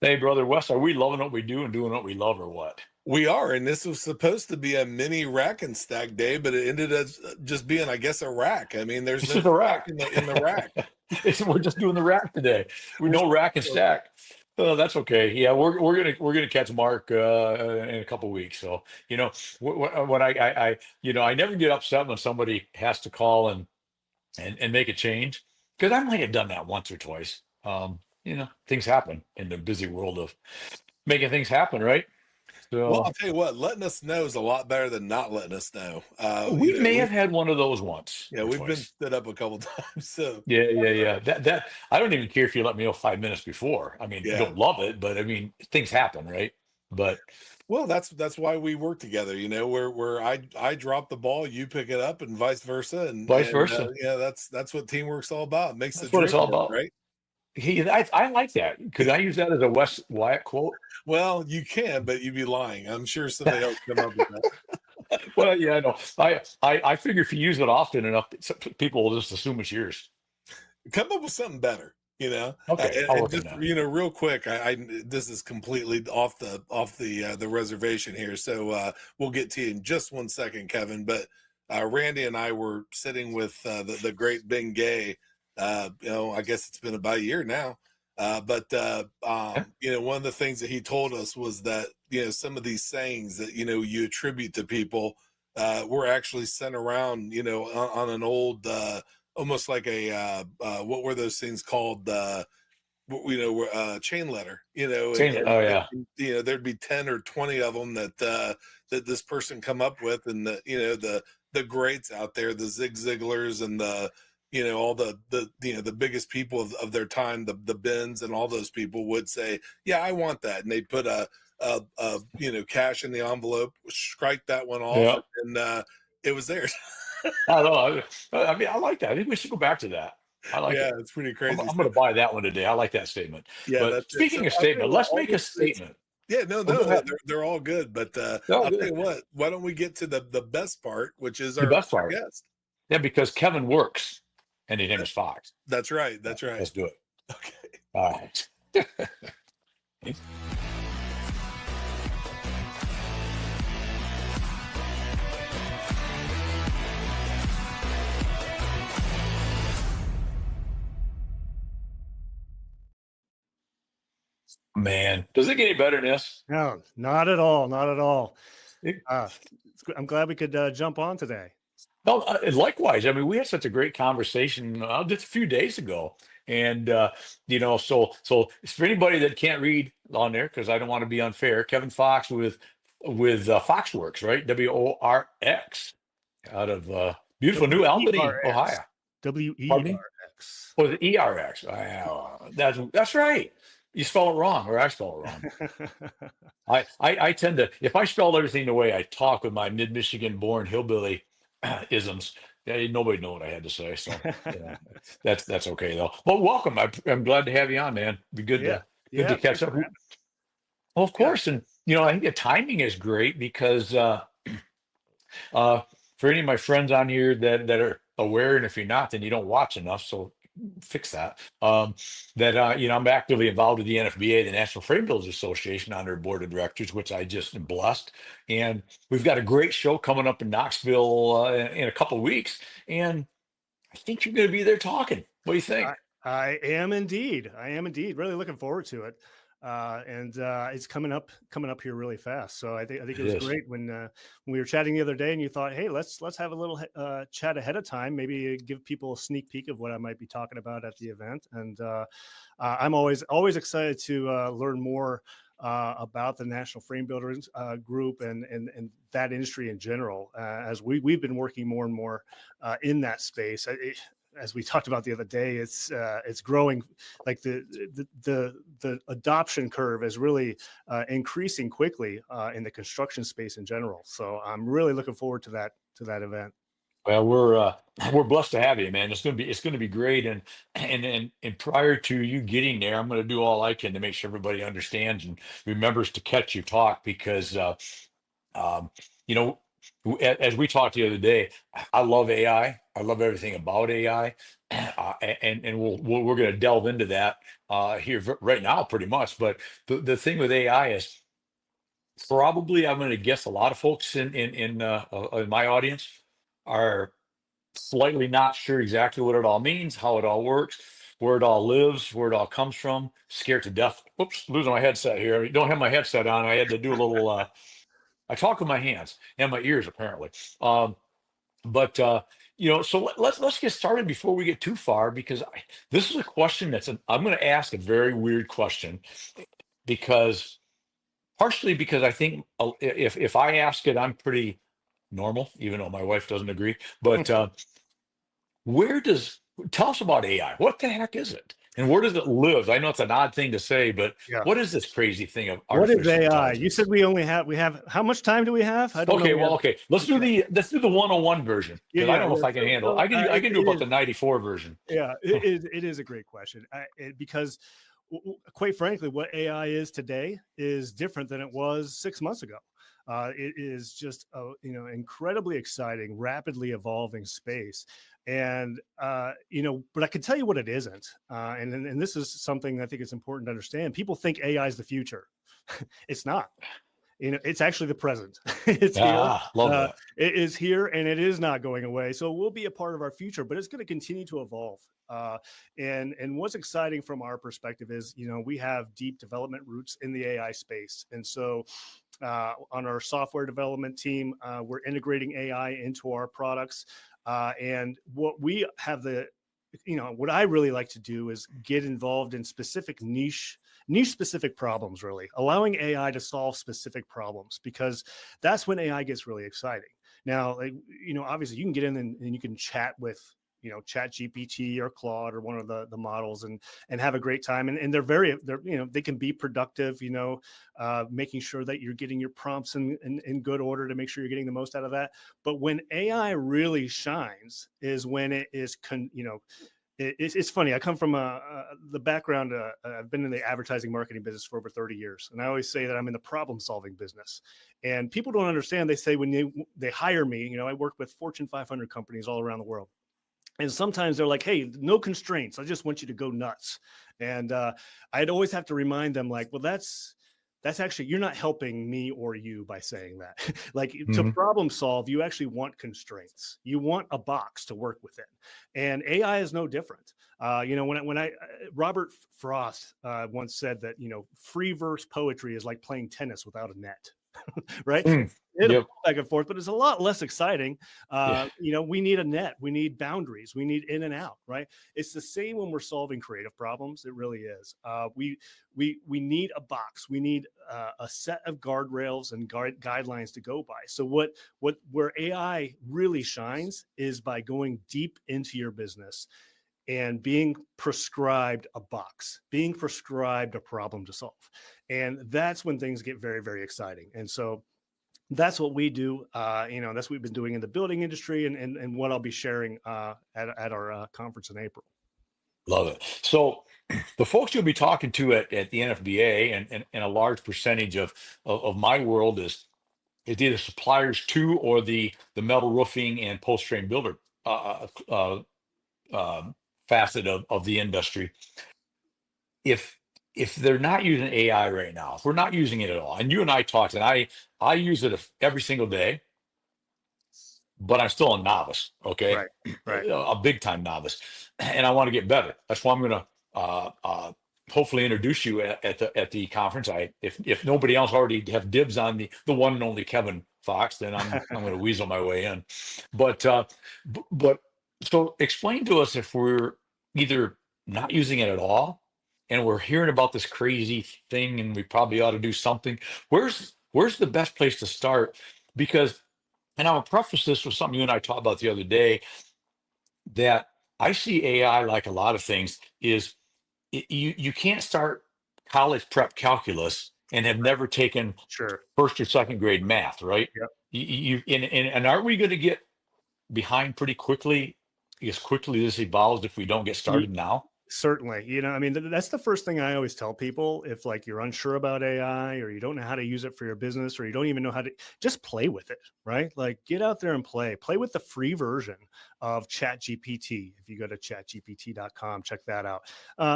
Hey, brother Wes, are we loving what we do and doing what we love or what? We are, and this was supposed to be a mini rack and stack day, but it ended up just being, I guess, a rack. I mean, there's It's no just a stack rack. in the rack. We're just doing the rack today. We We're know rack and still- stack. Oh, that's okay. Yeah, we're gonna catch Mark in a couple weeks. So what I never get upset when somebody has to call and make a change because I might have done that once or twice. Things happen in the busy world of making things happen, right? well, So I'll tell you what, letting us know is a lot better than not letting us know. we may have had one of those once or We've been twice. stood up a couple times. So Yeah, yeah, yeah. That I don't even care if you let me know 5 minutes before. I mean, I yeah. don't love it, but I mean, things happen, right? But Well, that's why we work together. Where I drop the ball, you pick it up, and vice versa. vice versa. Yeah, that's what teamwork's all about. It makes the That's what dream it's all work, about. right? I like that. Could I use that as a Wes Wyatt quote? Well, you can, but you'd be lying. I'm sure somebody else come up with that. Well, yeah, I know. I figure if you use it often enough, people will just assume it's yours. Come up with something better, Okay, I'll and work on just that. real quick, this is completely off the reservation here, so we'll get to you in just one second, Kevin. But Randy and I were sitting with the great Ben Gay. I guess it's been about a year now. But Yeah. one of the things that he told us was that some of these sayings that you attribute to people were actually sent around on an old almost like a what were those things called chain letter, Oh yeah. there'd be 10 or 20 of them that this person come up with, and the greats out there, the Zig Ziglars and the all the biggest people of their time, the Bens and all those people would say, yeah, I want that, and they'd put a cash in the envelope, strike that one off, Yeah. and it was theirs. I don't know. I mean, I like that. I think we should go back to that. I like Yeah, it. it's pretty I'm, crazy. I'm going to buy that one today. I like that statement. Yeah, But that's it. So speaking of I'll tell you statement, what, let's all make a these things. statement. Yeah, no, Oh, go no, ahead. they're all good. But No, I'll tell good. you what, why don't we get to the best part, which is The our best part. guest? Yeah, because Kevin works and his name That, is Fox. that's right. Yeah, That's right. let's do it. Okay. All right. Man, does it get any better than this? No, not at all. Not at all. It- Uh, I'm glad we could jump on today. no, likewise. I mean, we had such a great conversation just a few days ago, and so for anybody that can't read on there, because I don't want to be unfair, Kevin Fox with Foxworks, right? WORX out of beautiful New Albany, WERX. Ohio. Pardon me? WERX. Oh, the ERX. Wow, that's right. You spell it wrong, or I spell it wrong. I tend to, if I spelled everything the way I talk with my mid-Michigan born hillbilly isms, yeah, nobody know what I had to say. So yeah, that's okay though. But welcome. I'm glad to have you on, man. Be Yeah. good to Yeah. catch Thanks up. for having Well, of Yeah. course, and I think the timing is great because for any of my friends on here that are aware, and if you're not, then you don't watch enough. So fix that. That I'm actively involved with the NFBA, the National Frame Builders Association, on their board of directors, which I just am blessed. And we've got a great show coming up in Knoxville in a couple weeks, and I think you're going to be there talking. What do you think? I am indeed. I am indeed. Really looking forward to it. And it's coming up here really fast. So I think it It was is. great when we were chatting the other day, and you thought, hey, let's have a little chat ahead of time, maybe give people a sneak peek of what I might be talking about at the event. And I'm always excited to learn more about the National Frame Builders group and that industry in general, as we've been working more and more in that space. As we talked about the other day, it's growing. Like the adoption curve is really increasing quickly in the construction space in general. So I'm really looking forward to that event. Well, we're blessed to have you, man. It's gonna be great, and prior to you getting there, I'm gonna do all I can to make sure everybody understands and remembers to catch your talk because um, you know as we talked the other day, I love AI. I love everything about AI. and we're going to delve into that here right now, pretty much. But the thing with AI is probably, I'm going to guess, a lot of folks in my audience are slightly not sure exactly what it all means, how it all works, where it all lives, where it all comes from. Scared to death. Oops, losing my headset here. I don't have my headset on. I had to do a little. I talk with my hands and my ears, apparently. But so let's get started before we get too far, because this is a question I'm going to ask a very weird question, because partially because I think if I ask it, I'm pretty normal, even though my wife doesn't agree. But where does tell us about AI? What the heck is it, and where does it live? I know it's an odd thing to say, but Yeah. what is this crazy thing of What is artificial AI? intelligence? You said we have how much time do we have? I don't Okay, know. well, okay. Let's do the 101 version, because I don't know if I can handle. I can do about the 94 version. Yeah, it is a great question, because quite frankly, what AI is today is different than it was 6 months ago. It is just a incredibly exciting, rapidly evolving space, and but I can tell you what it isn't, and this is something I think it's important to understand. People think AI is the future. It's not. It's actually the present. It's here. Love that. It is here, and it is not going away. So it will be a part of our future, but it's going to continue to evolve. And what's exciting from our perspective is, we have deep development roots in the AI space, and so on our software development team, we're integrating AI into our products. And what we have what I really like to do is get involved in specific niche specific problems, really allowing AI to solve specific problems, because that's when AI gets really exciting. Now, obviously you can get in and you can chat with, Chat GPT or Claude or one of the models and have a great time. And they can be productive, making sure that you're getting your prompts in good order to make sure you're getting the most out of that. But when AI really shines is when it is, it's funny. I come from the background. I've been in the advertising marketing business for over 30 years. And I always say that I'm in the problem solving business. And people don't understand. They say when they hire me, I work with Fortune 500 companies all around the world. And sometimes they're like, hey, no constraints. I just want you to go nuts. And I'd always have to remind them, like, well, that's actually, you're not helping me or you by saying that. Like, to problem solve, you actually want constraints. You want a box to work within. And AI is no different. When Robert Frost once said that, free verse poetry is like playing tennis without a net. Right? It'll back and forth, but it's a lot less exciting. We need a net, we need boundaries, we need in and out, right? It's the same when we're solving creative problems. It really is. We need a box, we need a set of guardrails and guidelines to go by. So where AI really shines is by going deep into your business and being prescribed a box, being prescribed a problem to solve. And that's when things get very, very exciting. And so that's what we do. That's what we've been doing in the building industry, and what I'll be sharing at our conference in April. Love it. So the folks you'll be talking to at the NFBA, and a large percentage of my world is either suppliers to or the metal roofing and post frame builder facet of the industry. If they're not using AI right now, if we're not using it at all, and you and I talked, and I use it every single day, but I'm still a novice, okay? Right. A big time novice, and I want to get better. That's why I'm going to hopefully introduce you at the conference. If nobody else already have dibs on the one and only Kevin Fox, then I'm going to weasel my way in. But so explain to us, if we're either not using it at all, and we're hearing about this crazy thing, and we probably ought to do something. Where's the best place to start? Because, and I'll preface this with something you and I talked about the other day, that I see AI, like a lot of things, is you can't start college prep calculus and have never taken first or second grade math, right? Yep. And aren't we going to get behind pretty quickly, as quickly this evolves, if we don't get started now? Certainly. I mean, that's the first thing I always tell people. If like you're unsure about AI or you don't know how to use it for your business or you don't even know how to just play with it, right? Like get out there and play with the free version of ChatGPT. If you go to chatgpt.com, check that out.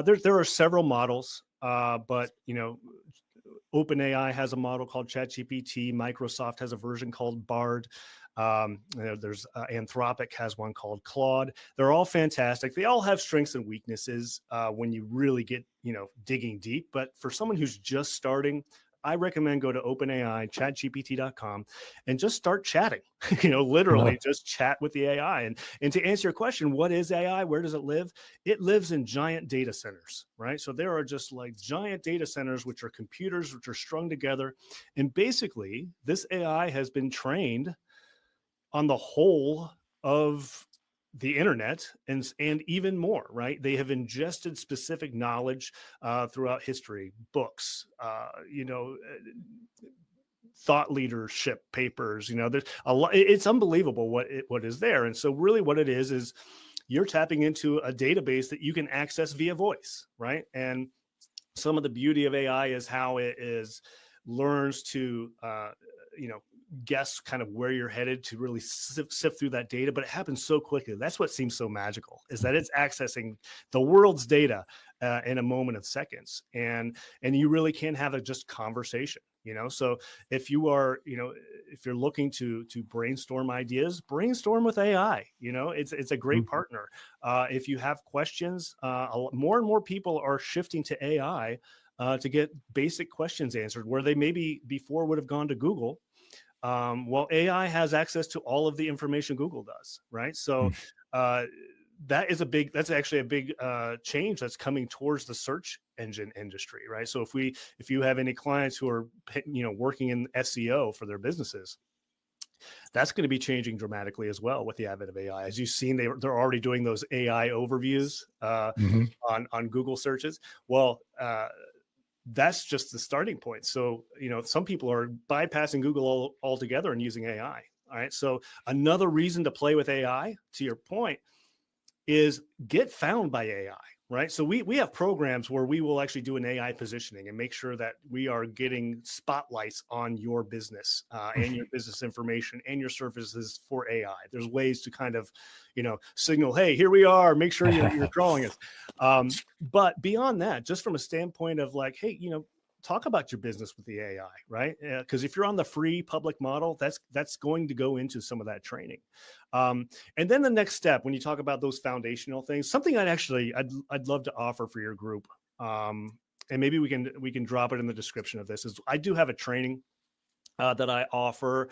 There are several models, but OpenAI has a model called ChatGPT. Microsoft has a version called Bard. There's Anthropic has one called Claude. They're all fantastic. They all have strengths and weaknesses when you really get digging deep. But for someone who's just starting, I recommend go to OpenAI, chatgpt.com, and just start chatting. Literally just chat with the AI. And to answer your question, what is AI? Where does it live? It lives in giant data centers, right? So there are just like giant data centers, which are computers, which are strung together. And basically, this AI has been trained on the whole of the internet and even more, right? They have ingested specific knowledge throughout history, books, thought leadership papers. There's a lot. It's unbelievable what is there. And so really what it is you're tapping into a database that you can access via voice, right? And some of the beauty of AI is how it learns to guess kind of where you're headed to really sift through that data, but it happens so quickly. That's what seems so magical, is that it's accessing the world's data in a moment of seconds, and you really can have a just conversation. So if you are, if you're looking to brainstorm ideas, brainstorm with AI. It's a great partner. If you have questions, more and more people are shifting to AI to get basic questions answered, where they maybe before would have gone to Google. Well, AI has access to all of the information Google does, right? So that's actually a big change that's coming towards the search engine industry, right? So if you have any clients who are working in SEO for their businesses, that's going to be changing dramatically as well with the advent of AI. As you've seen, they're already doing those AI overviews on Google searches. Well, that's just the starting point. So, some people are bypassing Google altogether and using AI. All right. So another reason to play with AI, to your point, is get found by AI, right? So we have programs where we will actually do an AI positioning and make sure that we are getting spotlights on your business and your business information and your services for AI. There's ways to kind of, signal, hey, here we are, make sure you're crawling us. But beyond that, just from a standpoint of like, hey, talk about your business with the AI, right? Because if you're on the free public model, that's going to go into some of that training. And then the next step, when you talk about those foundational things, something I'd love to offer for your group, and maybe we can drop it in the description of this, is I do have a training that I offer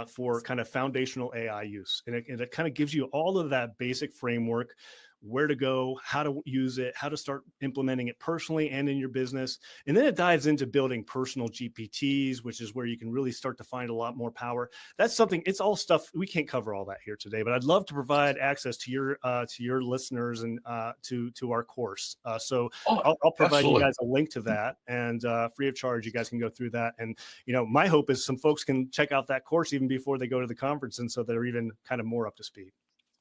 for kind of foundational AI use, and it kind of gives you all of that basic framework, where to go, how to use it, how to start implementing it personally and in your business. And then it dives into building personal GPTs, which is where you can really start to find a lot more power. That's something, it's all stuff, we can't cover all that here today, but I'd love to provide access to your listeners and to our course. So I'll provide you guys a link to that, and free of charge, you guys can go through that. And, my hope is some folks can check out that course even before they go to the conference. And so they're even kind of more up to speed.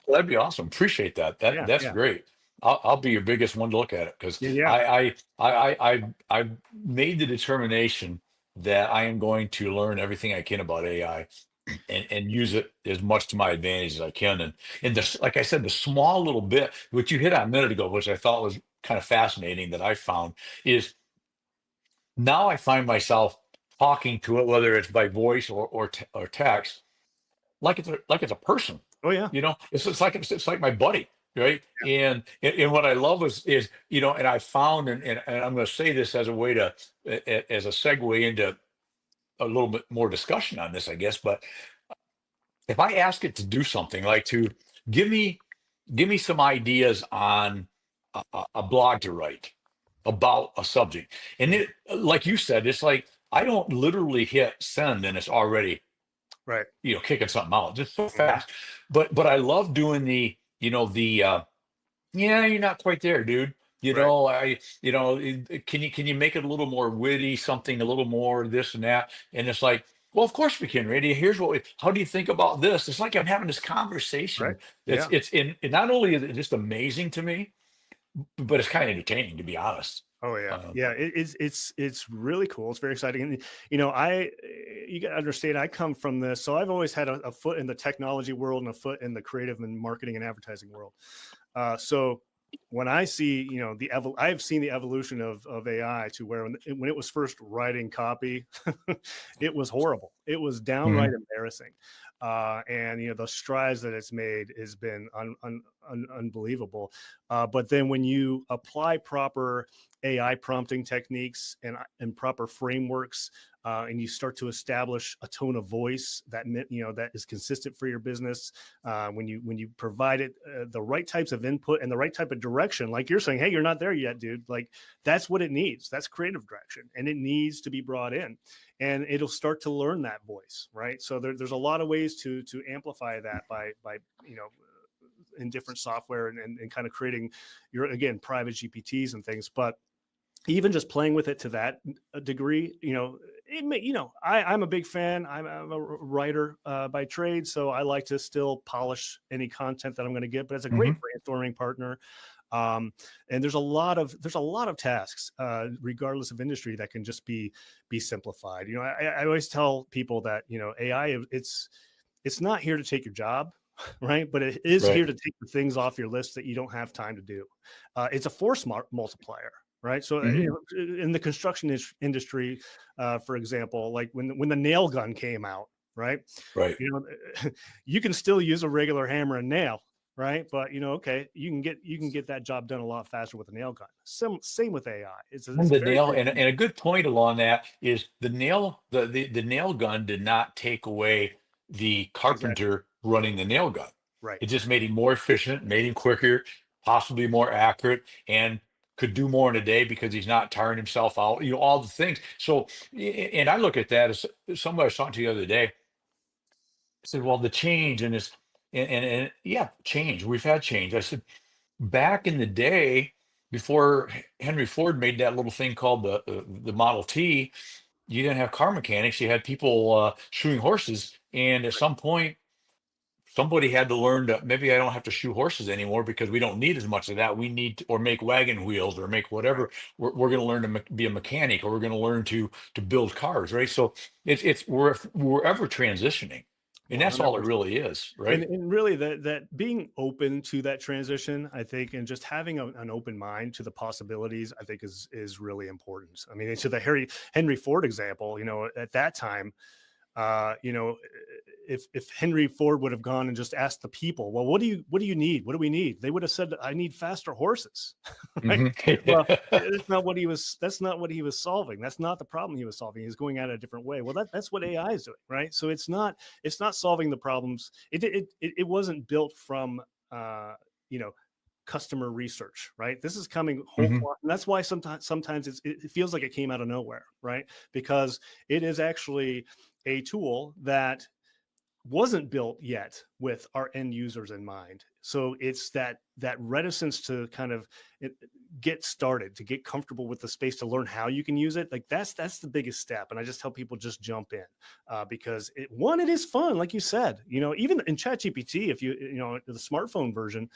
Well, that'd be awesome. Appreciate that. That's great. I'll be your biggest one to look at it, because I've made the determination that I am going to learn everything I can about AI and use it as much to my advantage as I can. And this, like I said, the small little bit, which you hit on a minute ago, which I thought was kind of fascinating, that I found is now I find myself talking to it, whether it's by voice or text, like it's a person. Oh yeah. It's like my buddy, right? And what I love is and I found, and I'm going to say this as a way to as a segue into a little bit more discussion on this, I guess. But if I ask it to do something, like to give me some ideas on a blog to write about a subject, and it, like you said, it's like I don't literally hit send and it's already right, kicking something out just so fast. But I love doing the yeah, you're not quite there, dude. Can you make it a little more witty, something a little more this and that? And it's like, well, of course we can, Randy. Here's how do you think about this? It's like I'm having this conversation. Right. It's not only is it just amazing to me, but it's kind of entertaining, to be honest. Oh yeah, Um, yeah. It's really cool. It's very exciting, and you got to understand. I come from this, so I've always had a foot in the technology world and a foot in the creative and marketing and advertising world. So when I see, I've seen the evolution of AI to where when it was first writing copy, it was horrible. It was downright mhm. embarrassing. And the strides that it's made has been unbelievable. But then when you apply proper AI prompting techniques and proper frameworks, and you start to establish a tone of voice that is consistent for your business, when you provide it the right types of input and the right type of direction, like you're saying, hey, you're not there yet, dude. Like that's what it needs. That's creative direction, and it needs to be brought in, and it'll start to learn that voice, right? So there's a lot of ways to amplify that by in different software and kind of creating your, again, private GPTs and things. But even just playing with it to that degree, I'm a big fan. I'm a writer by trade, so I like to still polish any content that I'm going to get. But it's a great Mhm. brainstorming partner. And there's a lot of tasks, regardless of industry, that can just be simplified. I always tell people that AI, it's not here to take your job. Right. But it is Right. here to take the things off your list that you don't have time to do. It's a force multiplier. Right. So Mhm. in the construction industry, for example, like when the nail gun came out, right? Right. You know, you can still use a regular hammer and nail, right? But okay, you can get that job done a lot faster with a nail gun. Same with AI. And It's the very, nail, very and a good point along that is the nail gun did not take away the exactly carpenter running the nail gun. right. It just made him more efficient, made him quicker, possibly more accurate, and could do more in a day because he's not tiring himself out. All the things. So, and I look at that as somebody I was talking to the other day. I said, "Well, the change and this, and yeah, change. We've had change." I said, back in the day, before Henry Ford made that little thing called the Model T, you didn't have car mechanics. You had people shoeing horses, and at some point, somebody had to learn that maybe I don't have to shoe horses anymore because we don't need as much of that. We need or make wagon wheels or make Right. whatever. We're going to learn to be a mechanic, or we're going to learn to build cars, right? So we're ever transitioning, and that's all it 100%. really is, And, right? and really that being open to that transition, I think, and just having an open mind to the possibilities, I think is really important. I mean, to the Henry Ford example, at that time, if Henry Ford would have gone and just asked the people, well, what do you need? What do we need? They would have said, I need faster horses. Right. Hmm. Well, that's not what he was solving. That's not the problem he was solving. He's going at it a different way. Well, that's what AI is doing. Right. So it's not solving the problems. It wasn't built from, you know, customer research, right? This is coming whole Hmm. cloth, and that's why sometimes it feels like it came out of nowhere, right? Because it is actually a tool that wasn't built yet with our end users in mind. So it's that reticence to kind of get started, to get comfortable with the space, to learn how you can use it. Like that's the biggest step. And I just tell people just jump in, because it is fun, like you said. Even in ChatGPT, if the smartphone version,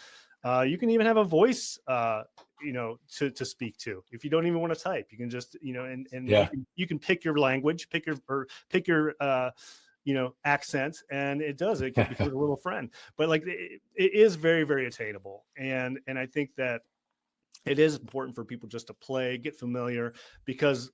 you can even have a voice, to speak to. If you don't even want to type, you can just, and Yeah. you can pick your language, pick your accent, and it can become a little friend. But like it is very, very attainable, and I think that it is important for people just to play, get familiar, because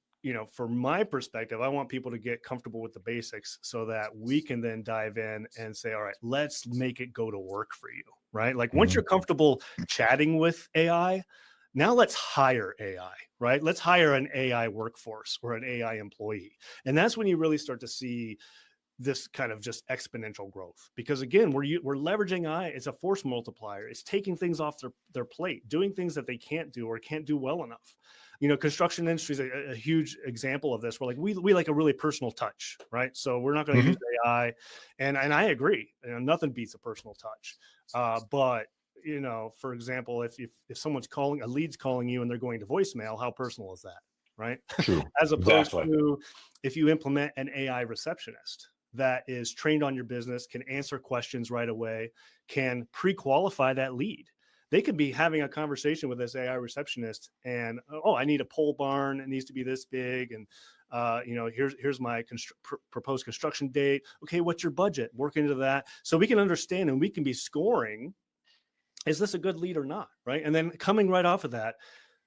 from my perspective, I want people to get comfortable with the basics so that we can then dive in and say, all right, let's make it go to work for you, right? Like once Mhm. you're comfortable chatting with AI, now let's hire AI, right? Let's hire an AI workforce or an AI employee. And that's when you really start to see this kind of just exponential growth, because again, we're leveraging AI. It's a force multiplier. It's taking things off their plate, doing things that they can't do or can't do well enough. Construction industry is a huge example of this. We're like, we like a really personal touch, right? So we're not going to use Mhm. AI, and I agree. Nothing beats a personal touch. But for example, if someone's a lead's calling you and they're going to voicemail, how personal is that, right? True. As opposed Exactly. to if you implement an AI receptionist that is trained on your business, can answer questions right away, can pre-qualify that lead. they could be having a conversation with this AI receptionist and, oh, I need a pole barn. It needs to be this big. And, here's my proposed construction date. Okay, what's your budget? Work into that. So we can understand and we can be scoring, is this a good lead or not? Right. And then coming right off of that,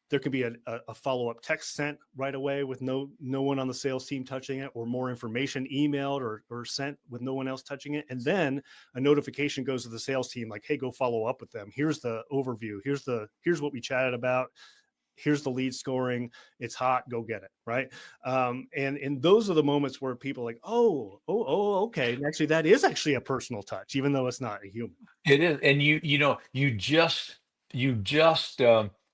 there could be a follow-up text sent right away with no one on the sales team touching it, or more information emailed or sent with no one else touching it. And then a notification goes to the sales team like, hey, go follow up with them. Here's the overview. Here's what we chatted about. Here's the lead scoring. It's hot. Go get it. Right. And those are the moments where people are like, oh, okay. And actually, that is actually a personal touch, even though it's not a human. It is. And you just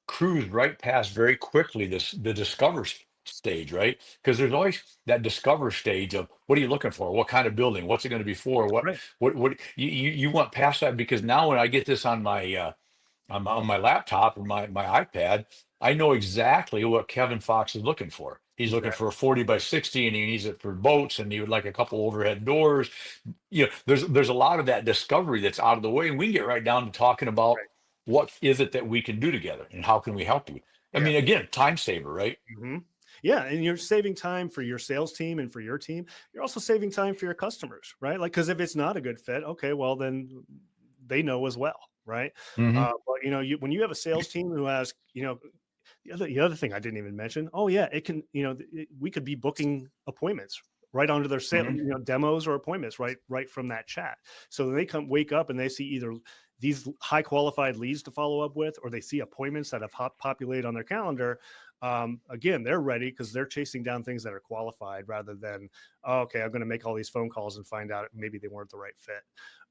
cruise right past very quickly the discover stage, right? Because there's always that discover stage of what are you looking for? What kind of building? What's it going to be for? Right. What you went past that, because now when I get this on my on my laptop or my iPad, I know exactly what Kevin Fox is looking for. He's looking for a 40 by 60, and he needs it for boats, and he would like a couple overhead doors. There's a lot of that discovery that's out of the way, and we can get right down to talking about what is it that we can do together and how can we help you. I mean, again, time saver, right? Mm-hmm. Yeah, and you're saving time for your sales team and for your team. You're also saving time for your customers, right? Like, because if it's not a good fit, okay, well then they know as well, right? Mhm. But when you have a sales team who has, the other thing I didn't even mention. Oh yeah, it can. We could be booking appointments right onto their sale, Mhm. demos or appointments right from that chat. So they wake up and they see either these high qualified leads to follow up with, or they see appointments that have populated on their calendar. Again, they're ready because they're chasing down things that are qualified rather than, oh, okay, I'm going to make all these phone calls and find out maybe they weren't the right fit.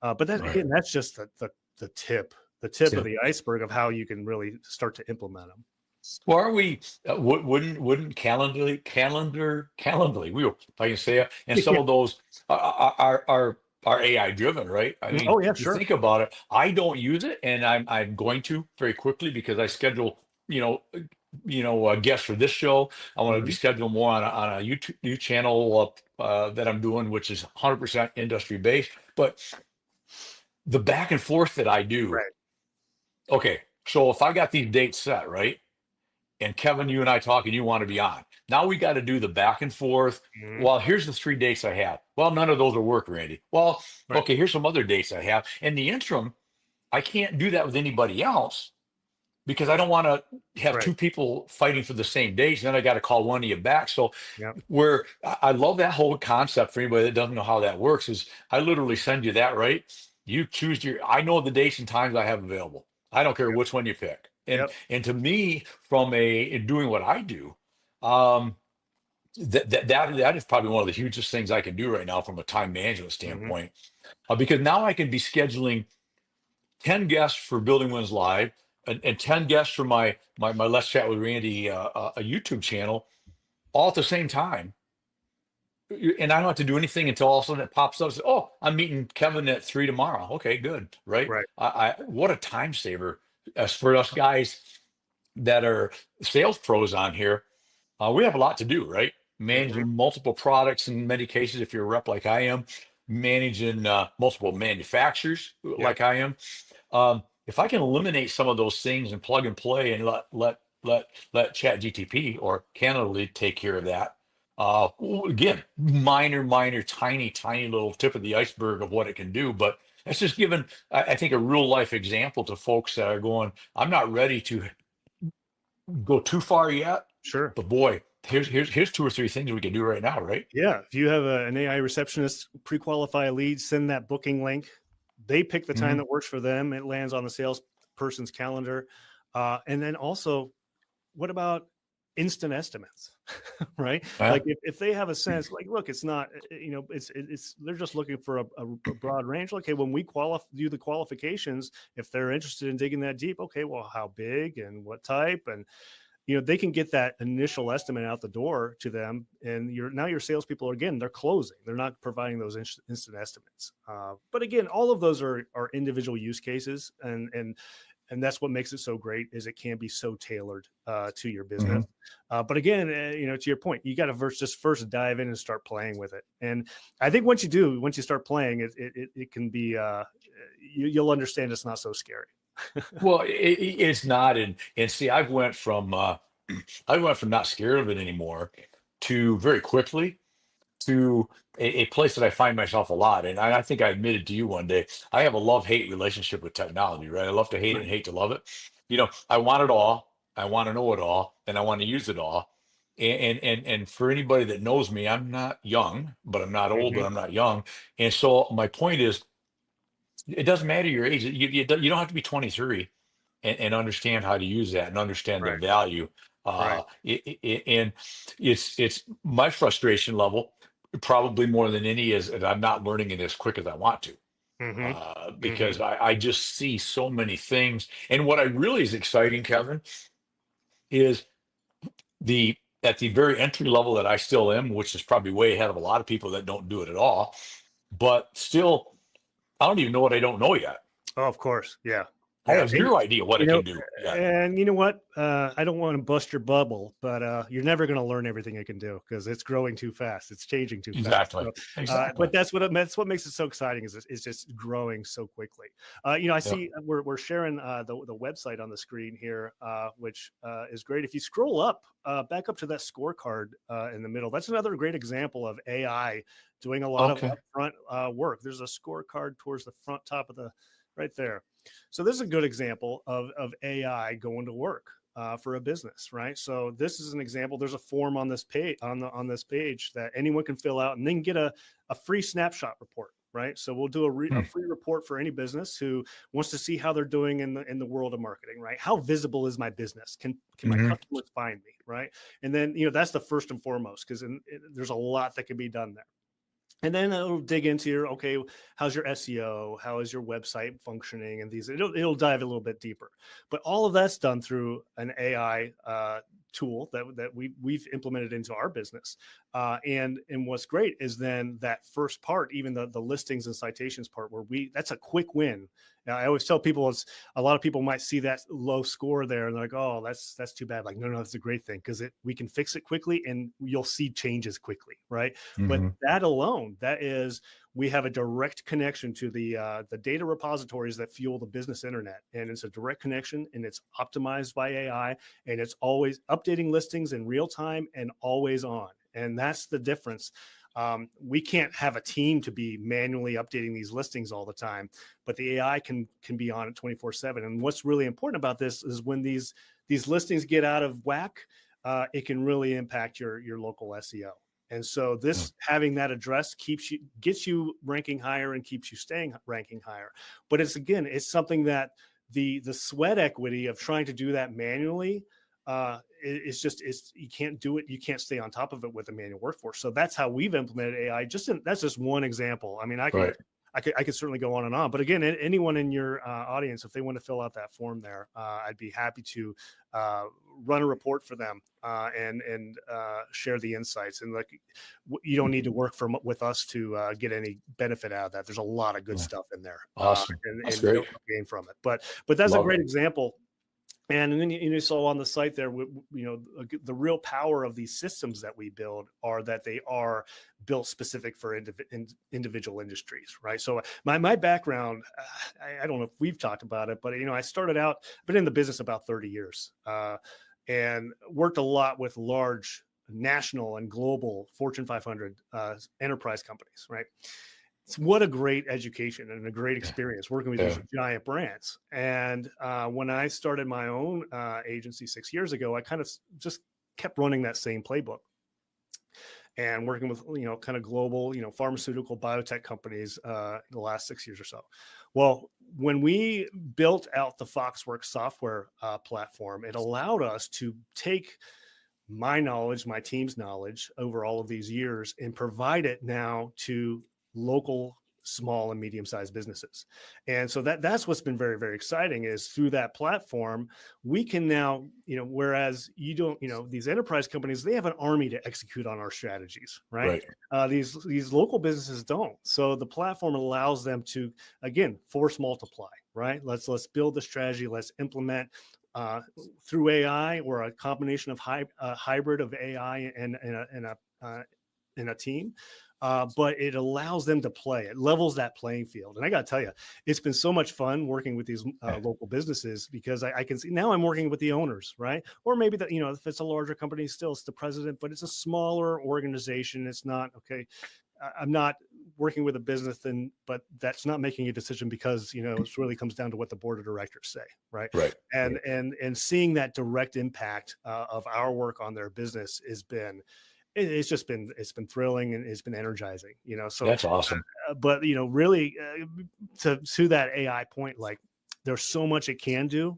But that, again, that's just the tip of the iceberg of how you can really start to implement them. Well, are we? Wouldn't Calendly? We, if I can say it, and some of those are AI driven, right? I mean, Oh yeah, you sure. think about it. I don't use it, and I'm going to very quickly because I schedule, guests for this show. I want to be scheduled more on a YouTube channel that I'm doing, which is 100% industry based. But the back and forth that I do. Right. Okay, so if I got these dates set, right? And Kevin, you and I talk, and you want to be on. Now we got to do the back and forth. Well, here's the 3 dates I have. Well, none of those will work, Randy. Well, okay, here's some other dates I have. In the interim, I can't do that with anybody else because I don't want to have 2 people fighting for the same dates. Then I got to call one of you back. So where I love that whole concept for anybody that doesn't know how that works is I literally send you that, right? You choose I know the dates and times I have available. I don't care which one you pick. And to me, from doing what I do, that is probably one of the hugest things I can do right now from a time management standpoint, because now I can be scheduling 10 guests for Building Wins Live and 10 guests for my Let's Chat with Randy a YouTube channel, all at the same time. And I don't have to do anything until all of a sudden it pops up. Oh, I'm meeting Kevin at 3 tomorrow. Okay, good, right? What a time saver. As for us guys that are sales pros on here, we have a lot to do, right? Managing multiple products in many cases, if you're a rep like I am, managing multiple manufacturers like I am. If I can eliminate some of those things and plug and play and let ChatGTP or Calendly take care of that. Again, minor, tiny little tip of the iceberg of what it can do, but that's just given, I think, a real life example to folks that are going, I'm not ready to go too far yet. Sure. But boy, here's 2 or 3 things we can do right now, right? Yeah. If you have an AI receptionist pre-qualify a lead, send that booking link. They pick the time that works for them. It lands on the salesperson's calendar. And then also, what about instant estimates, right? Like if they have a sense, like, look, it's not, it's they're just looking for a broad range. Okay, when we do the qualifications, if they're interested in digging that deep, okay, well, how big and what type, and they can get that initial estimate out the door to them, and your salespeople they're closing. They're not providing those instant estimates. But again, all of those are individual use cases, and that's what makes it so great is it can be so tailored to your business. But again, to your point, you got to just first dive in and start playing with it. And I think once you start playing, it can be, you'll understand it's not so scary. Well, it's not, and see, I went from not scared of it anymore to very quickly to a place that I find myself a lot. And I think I admitted to you one day, I have a love-hate relationship with technology, right? I love to hate it and hate to love it. I want it all. I want to know it all, and I want to use it all. And for anybody that knows me, I'm not young, but I'm not old, but Mhm. I'm not young. And so my point is, it doesn't matter your age. You don't have to be 23 and understand how to use that and understand the Right. value. Right. And it's my frustration level probably more than any is that I'm not learning it as quick as I want to. Hmm. Hmm. Because I just see so many things. And what I really is exciting, Kevin, is the at the very entry level that I still am, which is probably way ahead of a lot of people that don't do it at all. But still, I don't even know what I don't know yet. Oh, of course. Yeah. I Yeah. have zero idea what You it know, can do yet. and you know what? I don't want to bust your bubble, but you're never going to learn everything it can do because it's growing too fast. It's changing too fast. Exactly. So, Exactly. but that's what makes it so exciting is it's just growing so quickly. I Yeah. see we're sharing the website on the screen here, which is great. If you scroll up, back up to that scorecard in the middle, that's another great example of AI doing a lot of Okay. upfront work. There's a scorecard towards the front top of the right there. So this is a good example of AI going to work for a business, right? So this is an example. There's a form on this page on this page that anyone can fill out and then get a free snapshot report, right? So we'll do a Hmm. free report for any business who wants to see how they're doing in the world of marketing, right? How visible is my business? Can my Hmm. customers find me, right? And then that's the first and foremost because there's a lot that can be done there. And then it'll dig into your okay, how's your SEO? How is your website functioning? And it'll dive a little bit deeper. But all of that's done through an AI tool that we've implemented into our business. And what's great is then that first part, even the listings and citations part, where that's a quick win. Now, I always tell people a lot of people might see that low score there and they're like, oh, that's too bad. Like, no, that's a great thing because we can fix it quickly and you'll see changes quickly, right? But Hmm. that alone, that is, we have a direct connection to the data repositories that fuel the business internet, and it's a direct connection, and it's optimized by AI, and it's always updating listings in real time and always on, and that's the difference. We can't have a team to be manually updating these listings all the time, but the AI can be on it 24/7. And what's really important about this is when these listings get out of whack, it can really impact your local SEO. And so this having that address gets you ranking higher and keeps you staying ranking higher. But it's something that the sweat equity of trying to do that manually it's you can't do it. You can't stay on top of it with a manual workforce. So that's how we've implemented AI. That's just one example. I mean, Right. I could certainly go on and on. But again, anyone in your audience, if they want to fill out that form there, I'd be happy to run a report for them and share the insights. And like, you don't need to work with us to get any benefit out of that. There's a lot of good Yeah. stuff in there, Awesome. That's and great. you'll gain from it. But that's a Love great it. example. And then you saw on the site there, the real power of these systems that we build are that they are built specific for individual industries, right? So my background, I don't know if we've talked about it, but I started out, I've been in the business about 30 years, and worked a lot with large national and global Fortune 500 enterprise companies, right? What a great education and a great experience working with these Yeah. giant brands. And when I started my own agency 6 years ago, I kind of just kept running that same playbook and working with kind of global pharmaceutical biotech companies the last 6 years or so. Well, when we built out the Foxworks software platform, it allowed us to take my knowledge, my team's knowledge over all of these years and provide it now to local small and medium-sized businesses. And so that's what's been very, very exciting is through that platform, we can now, whereas you don't, these enterprise companies, they have an army to execute on our strategies, right? Right. These local businesses don't. So the platform allows them to, again, force multiply, right? Let's build the strategy, let's implement through AI or a combination of hybrid of AI and a in a team. But it allows them to play. It levels that playing field. And I got to tell you, it's been so much fun working with these local businesses, because I can see now I'm working with the owners, right? Or maybe that, if it's a larger company, still it's the president, but it's a smaller organization. It's not, okay, I'm not working with a business but that's not making a decision because, it really comes down to what the board of directors say. Right. Right. And seeing that direct impact of our work on their business it's been thrilling, and it's been energizing, so That's awesome. but really to that AI point, like there's so much it can do,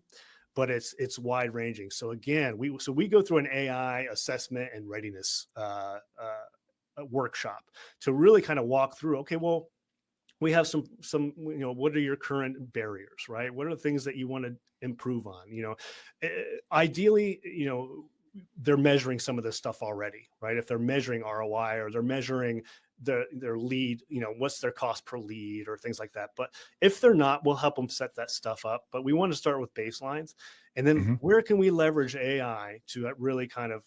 but it's wide ranging. So again, we go through an AI assessment and readiness workshop to really kind of walk through, okay, well, we have some what are your current barriers, right? What are the things that you want to improve on? Ideally, they're measuring some of this stuff already, right? If they're measuring ROI, or they're measuring their lead, what's their cost per lead or things like that. But if they're not, we'll help them set that stuff up. But we want to start with baselines, and then where can we leverage AI to really kind of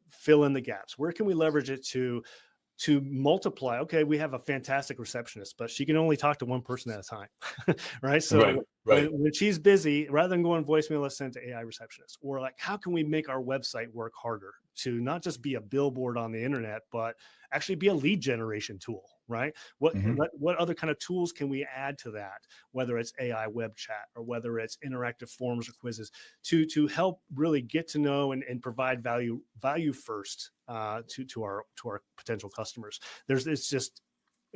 fill in the gaps? Where can we leverage it to multiply? Okay, we have a fantastic receptionist, but she can only talk to one person at a time, right? So when she's busy, rather than going voicemail, let's send to AI receptionist. Or like, how can we make our website work harder to not just be a billboard on the internet, but actually be a lead generation tool, right? What other kind of tools can we add to that? Whether it's AI web chat, or whether it's interactive forms or quizzes, to help really get to know and provide value first to our potential customers.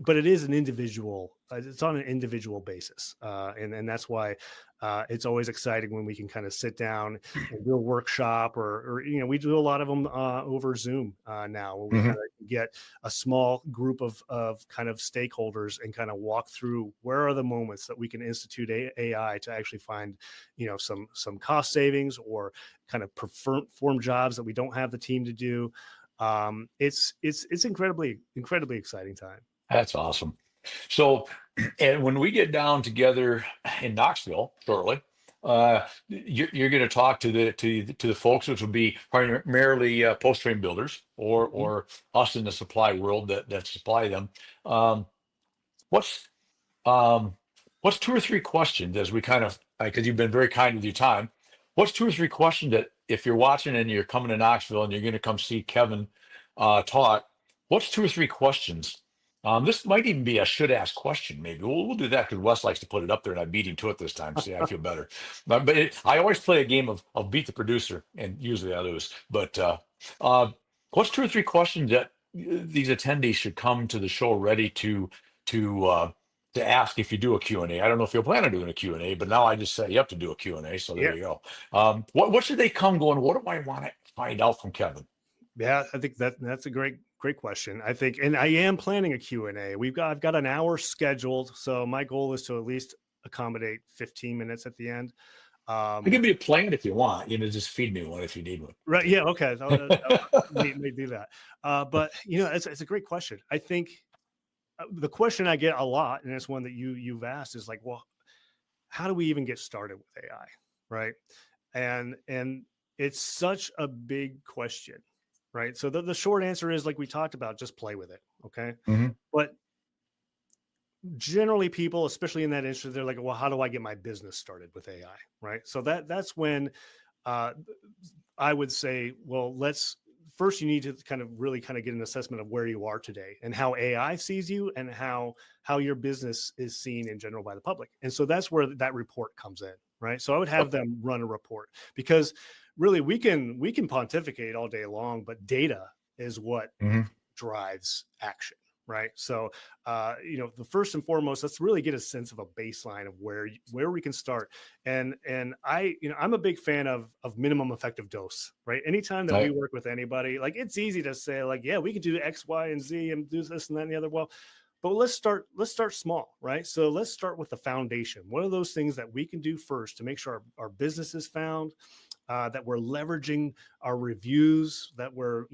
But it is an individual. It's on an individual basis, and that's why it's always exciting when we can kind of sit down and do a workshop, or we do a lot of them over Zoom now, where we kind of get a small group of kind of stakeholders and kind of walk through where are the moments that we can institute AI to actually find some cost savings, or kind of perform jobs that we don't have the team to do. It's incredibly exciting time. That's awesome. So, and when we get down together in Knoxville shortly, you're going to talk to the folks, which will be primarily post frame builders, or us in the supply world that supply them. What's what's 2 or 3 questions, as we kind of, because you've been very kind with your time. What's 2 or 3 questions that, if you're watching and you're coming to Knoxville and you're going to come see Kevin talk, what's 2 or 3 questions? This might even be a should ask question. Maybe we'll do that, because Wes likes to put it up there, and I beat him to it this time. See, I feel better. But I always play a game of beat the producer, and usually I lose. But what's 2 or 3 questions that these attendees should come to the show ready to ask if you do a Q&A? I don't know if you'll plan on doing a Q&A, but now I just set you up to do a Q&A. So there you go. What should they come going? What do I want to find out from Kevin? Yeah, I think that's a great question. I think, and I am planning a Q&A. I've got an hour scheduled. So my goal is to at least accommodate 15 minutes at the end. I can be a plan if you want, just feed me one if you need one. Right. Yeah. Okay. May do that. But it's a great question. I think the question I get a lot, and it's one that you've asked, is like, well, how do we even get started with AI? Right. And it's such a big question. Right. So the short answer is, like we talked about, just play with it. Okay. But generally people, especially in that industry, they're like, well, how do I get my business started with AI? Right. So that's when I would say, well, first you need to really get an assessment of where you are today, and how AI sees you, and how your business is seen in general by the public. And so that's where that report comes in. Right. So I would have them run a report, because really we can pontificate all day long, but data is what drives action. Right. So, the first and foremost, let's really get a sense of a baseline of where we can start. And I'm a big fan of minimum effective dose, right? Anytime that we work with anybody, like, it's easy to say, like, yeah, we can do X, Y, and Z and do this and that and the other. Well, but let's start small, right? So let's start with the foundation. What are those things that we can do first to make sure our business is found, that we're leveraging our reviews, that we're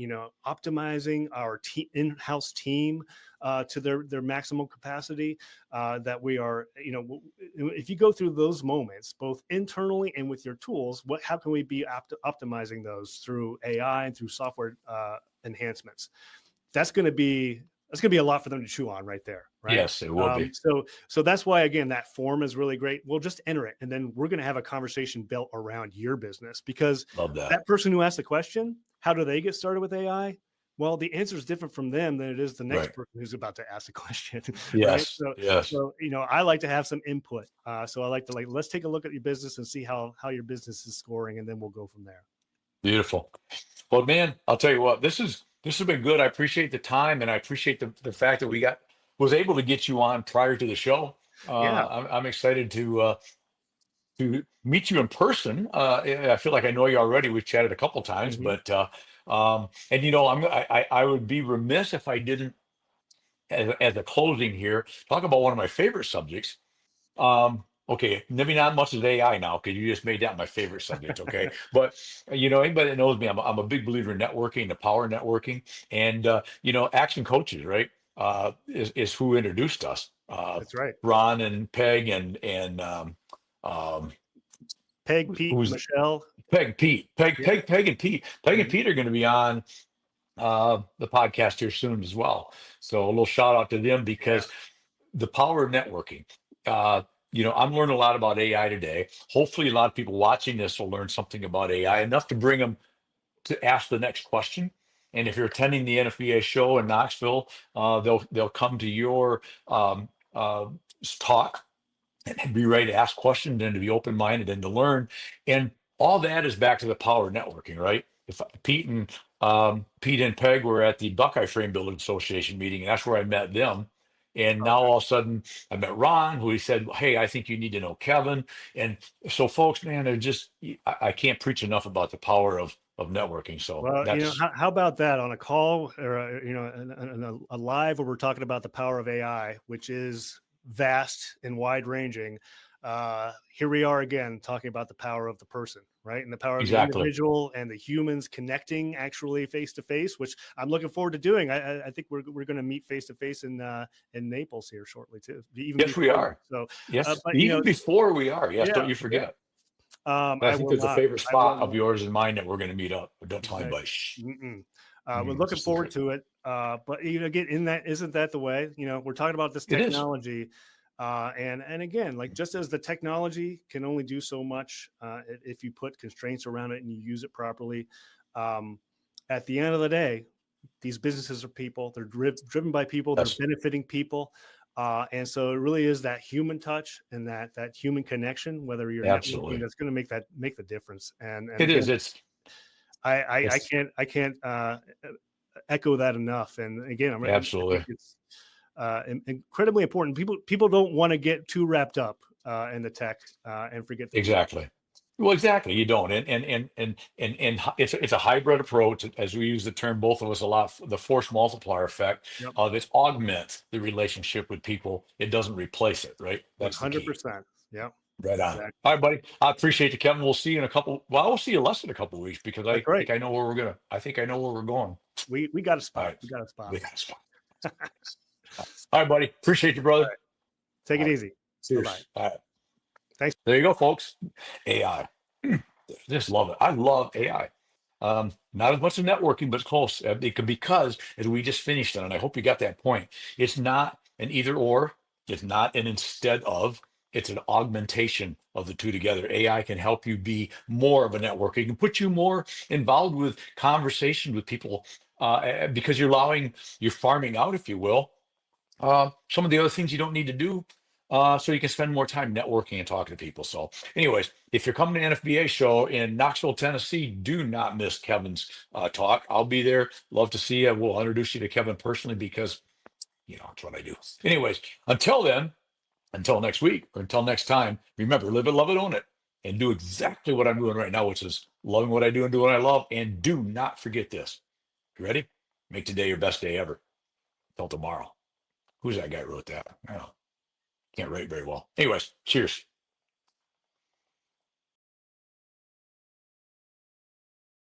optimizing our in-house team to their maximum capacity, that we are, if you go through those moments, both internally and with your tools, how can we be optimizing those through AI and through software enhancements? that's going to be a lot for them to chew on right there. Right. Yes, it will be. So that's why, again, that form is really great. We'll just enter it. And then we're going to have a conversation built around your business, because Love that. that person who asked the question, how do they get started with AI? Well, the answer is different from them than it is the next Right. person who's about to ask a question. Yes. Right? Yes. So, I like to have some input. So I like to let's take a look at your business and see how your business is scoring, and then we'll go from there. Beautiful. Well, man, I'll tell you what, this has been good. I appreciate the time, and I appreciate the fact that was able to get you on prior to the show. Yeah. I'm excited to meet you in person. I feel like I know you already. We've chatted a couple times, Mhm. but and I would be remiss if I didn't, as a closing here, talk about one of my favorite subjects. Okay, maybe not much as AI now, because you just made that my favorite subject. Okay, but anybody that knows me, I'm a big believer in networking, the power of networking, and Action Coaches, right? Is who introduced us. That's right. Ron and Peg um, Peg, Pete, who's Michelle. Peg, Pete, Peg, Yeah. Peg, and Pete. Peg and Mhm. Pete are going to be on the podcast here soon as well. So a little shout out to them, because the power of networking. I'm learning a lot about AI today. Hopefully, a lot of people watching this will learn something about AI, enough to bring them to ask the next question. And if you're attending the NFBA show in Knoxville, they'll come to your talk and be ready to ask questions and to be open minded and to learn. And all that is back to the power of networking, right? If Pete and Peg were at the Buckeye Frame Building Association meeting, and that's where I met them. And now all of a sudden I met Ron, who he said, "Hey, I think you need to know Kevin." And so, folks, man, I can't preach enough about the power of networking. So Well, that's how about that on a call, or a live, where we're talking about the power of AI, which is vast and wide ranging. Here we are again talking about the power of the person, right? And the power of the exactly. individual and the humans connecting actually face to face, which I'm looking forward to doing. I think we're going to meet face to face in Naples here shortly too. Even Yes, we before are. that. So, Yes, but even before we are. Yes, yeah, don't you yeah. forget. I I think will there's a not. favorite I will spot of not. yours and mine that we're going to meet up. But don't tell Okay. anybody. Shh. We're looking Just a forward secret. to it. But again, isn't that the way? We're talking about this It is. technology, and again, like, just as the technology can only do so much if you put constraints around it and you use it properly. At the end of the day, these businesses are people. They're driven by people. Yes. They're benefiting people. And so it really is that human touch and that human connection, whether you're Absolutely. networking, that's going to make the difference. And It again, is. I can't echo that enough. And again, I Absolutely. think it's incredibly important. People don't want to get too wrapped up in the tech and forget the human. Exactly. Well, exactly. You don't, and it's a hybrid approach, as we use the term, both of us a lot. The force multiplier effect Yep. of it augments the relationship with people. It doesn't replace it, right? That's the key. 100%. Yeah. Right on. Exactly. All right, buddy. I appreciate you, Kevin. We'll see you in a couple. Well, we'll see you less than a couple of weeks, because I That's right. think I know where we're gonna. I think I know where we're going. We got a spot. All right. We got a spot. We got a spot. All right, buddy. Appreciate you, brother. All right. Take it easy. Cheers. Bye-bye. All right. Thanks. There you go, folks. AI. Just love it. I love AI. Not as much as networking, but close. Because, as we just finished on, and I hope you got that point, it's not an either or. It's not an instead of. It's an augmentation of the two together. AI can help you be more of a networker. It can put you more involved with conversation with people, because you're farming out, if you will, some of the other things you don't need to do, so you can spend more time networking and talking to people. So anyways, if you're coming to NFBA show in Knoxville, Tennessee, do not miss Kevin's talk. I'll be there. Love to see you. We'll introduce you to Kevin personally, because it's what I do. Anyways, until then, until next week, or until next time, remember, live it, love it, own it, and do exactly what I'm doing right now, which is loving what I do and do what I love. And do not forget this. You ready? Make today your best day ever. Till tomorrow. Who's that guy who wrote that? I don't know. Can't write very well. Anyways, cheers.